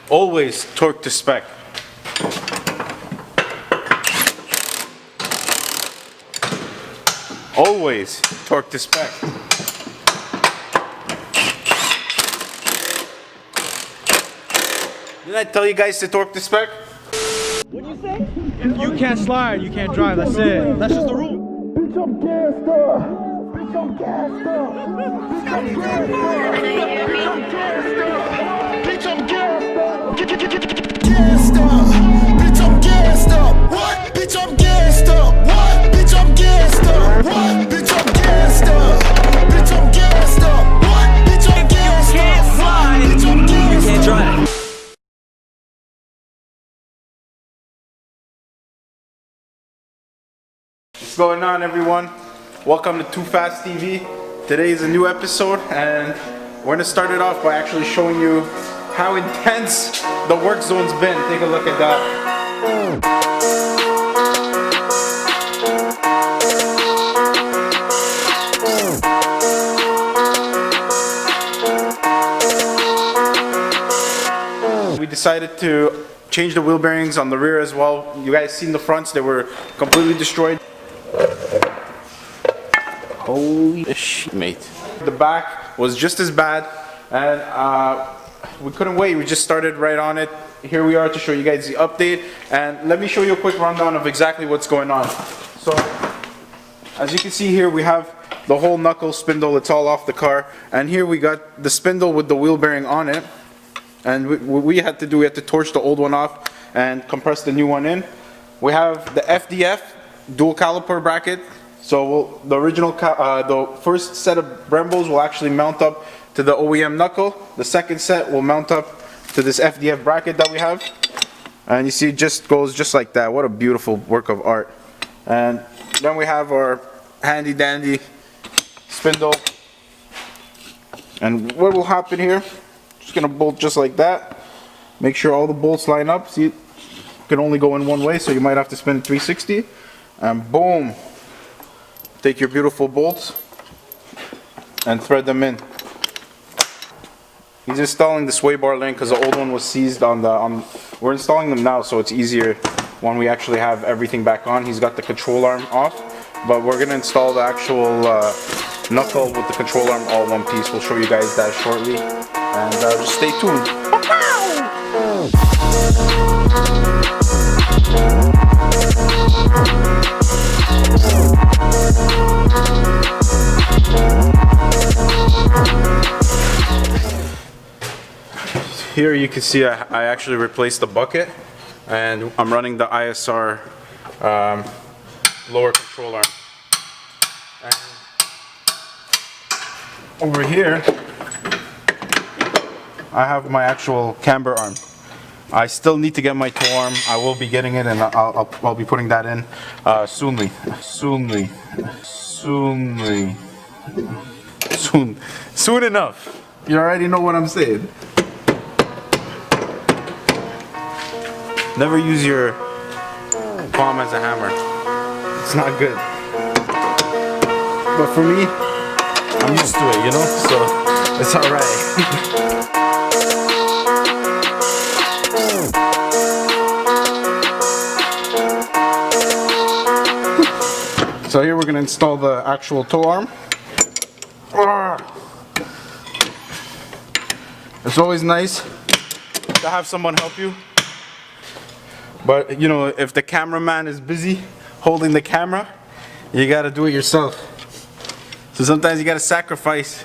Always torque to spec. Always torque to spec. Didn't I tell you guys to torque to spec? What do you say? If you can't slide, you can't drive. That's it. That's just the rule. Bitch, I'm gassed up. Bitch, I'm gassed up. Bitch, I'm gassed up. Bitch, I'm gassed up. Gassed up. Bitch, I'm gassed up. What? Bitch, I'm gassed up. What? Bitch, I'm gassed up. What? Bitch, I'm gassed up. Bitch, I'm gassed up. What? Bitch, I'm gassed up. You can't slide. Bitch, I'm gassed up. You can't drive. What's going on, everyone? Welcome to Too Fast TV. Today is a new episode, and we're gonna start it off by actually showing you how intense the work zone's been. Take a look at that. We decided to change the wheel bearings on the rear as well. You guys seen the fronts, they were completely destroyed. Holy shit, mate. The back was just as bad, and we couldn't wait. We just started right on it. Here we are to show you guys the update, and let me show you a quick rundown of exactly what's going on. So, as you can see here, we have the whole knuckle spindle. It's all off the car, and here we got the spindle with the wheel bearing on it. And we had to torch the old one off and compress the new one in. We have the FDF dual caliper bracket. So the original, the first set of Brembos will actually mount up to the OEM knuckle. The second set will mount up to this FDF bracket that we have. And you see it just goes just like that. What a beautiful work of art. And then we have our handy dandy spindle. And what will happen here, just gonna bolt just like that. Make sure all the bolts line up. See, it can only go in one way, so you might have to spin 360. And boom. Take your beautiful bolts and thread them in. He's installing the sway bar link because the old one was seized on the. We're installing them now, so it's easier when we actually have everything back on. He's got the control arm off, but we're gonna install the actual knuckle with the control arm all one piece. We'll show you guys that shortly, and just stay tuned. Here you can see I actually replaced the bucket, and I'm running the ISR lower control arm. And over here I have my actual camber arm. I still need to get my toe arm. I will be getting it, and I'll be putting that in soonly. Soon enough. You already know what I'm saying. Never use your palm as a hammer. It's not good. But for me, I'm used to it, you know? So it's alright. So here we're going to install the actual toe arm. It's always nice to have someone help you. But you know, if the cameraman is busy holding the camera, you gotta do it yourself. So sometimes you gotta sacrifice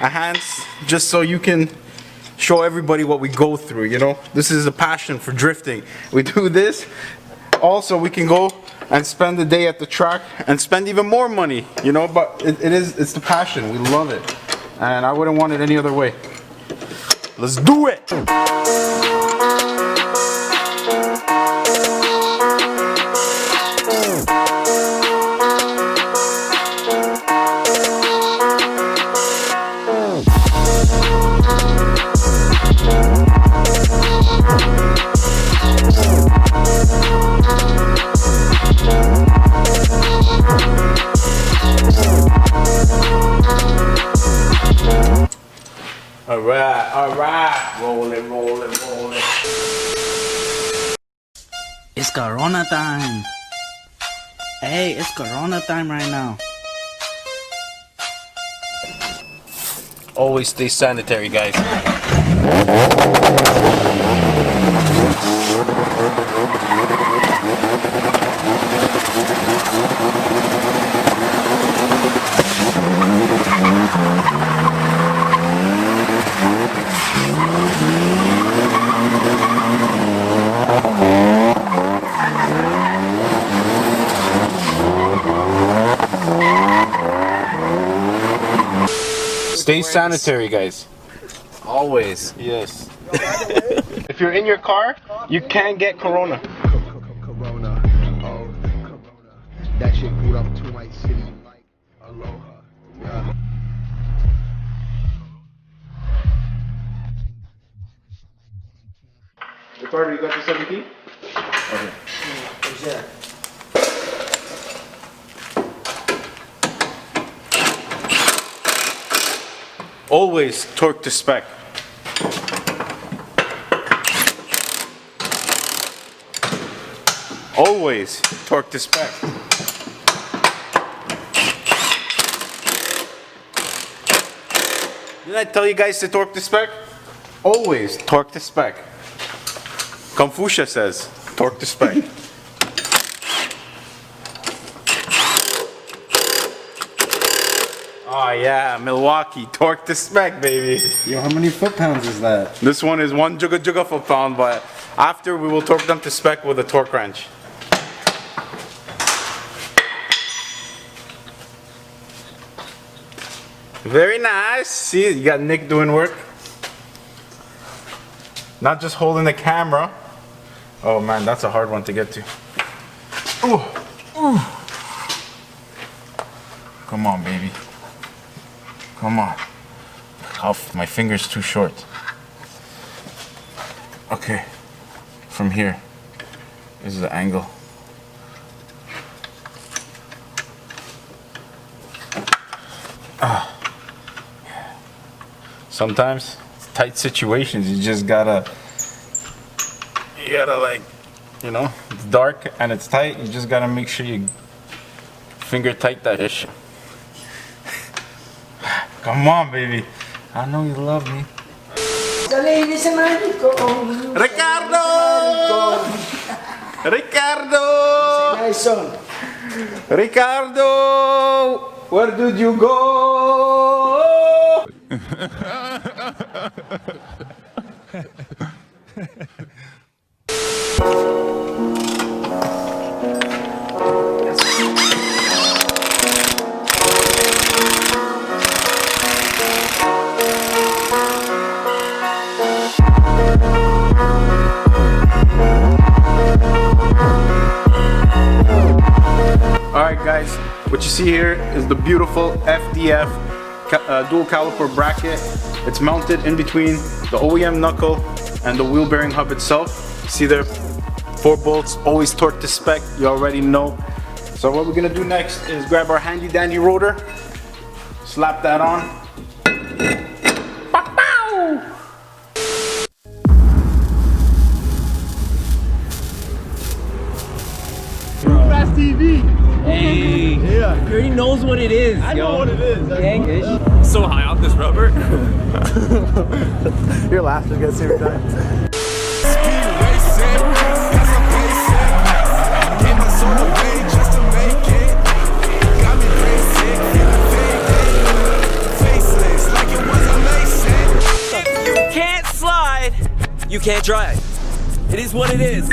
a hand just so you can show everybody what we go through, you know? This is a passion for drifting. We do this, also we can go and spend the day at the track and spend even more money, you know? But it's the passion, we love it. And I wouldn't want it any other way. Let's do it! Yeah, alright. Rolling, rolling, rolling. It's Corona time. Hey, it's Corona time right now. Always stay sanitary, guys. Stay sanitary, guys. Always. Yes. If you're in your car, you can't get corona. Corona, oh, Corona. That shit booed up to my city like aloha. Yeah. Ricardo, you got the 17? Okay. Always torque to spec. Always torque to spec. Didn't I tell you guys to torque to spec? Always torque to spec. Confucius says torque to spec. Oh yeah, Milwaukee, torque to spec, baby. Yo, how many foot-pounds is that? This one is 1 juga juga foot-pound, but after we will torque them to spec with a torque wrench. Very nice. See, you got Nick doing work. Not just holding the camera. Oh man, that's a hard one to get to. Ooh. Ooh. Come on, baby. Come on. My finger's too short. Okay. From here. This is the angle. Sometimes, tight situations, you just gotta, like, you know, it's dark and it's tight, you just gotta make sure you finger tight that issue. Come on, baby. I know you love me. Ricardo! Ricardo! Ricardo! Where did you go? Alright guys, what you see here is the beautiful FDF dual caliper bracket. It's mounted in between the OEM knuckle and the wheel bearing hub itself. See there, 4 bolts, always torque to spec, you already know. So what we're gonna do next is grab our handy dandy rotor, slap that on. TV. Hey, Yeah. he already knows what it is. I know what it is. Yankish. So high off this rubber. Your laughter gets every time. You can't slide, you can't drive. It is what it is.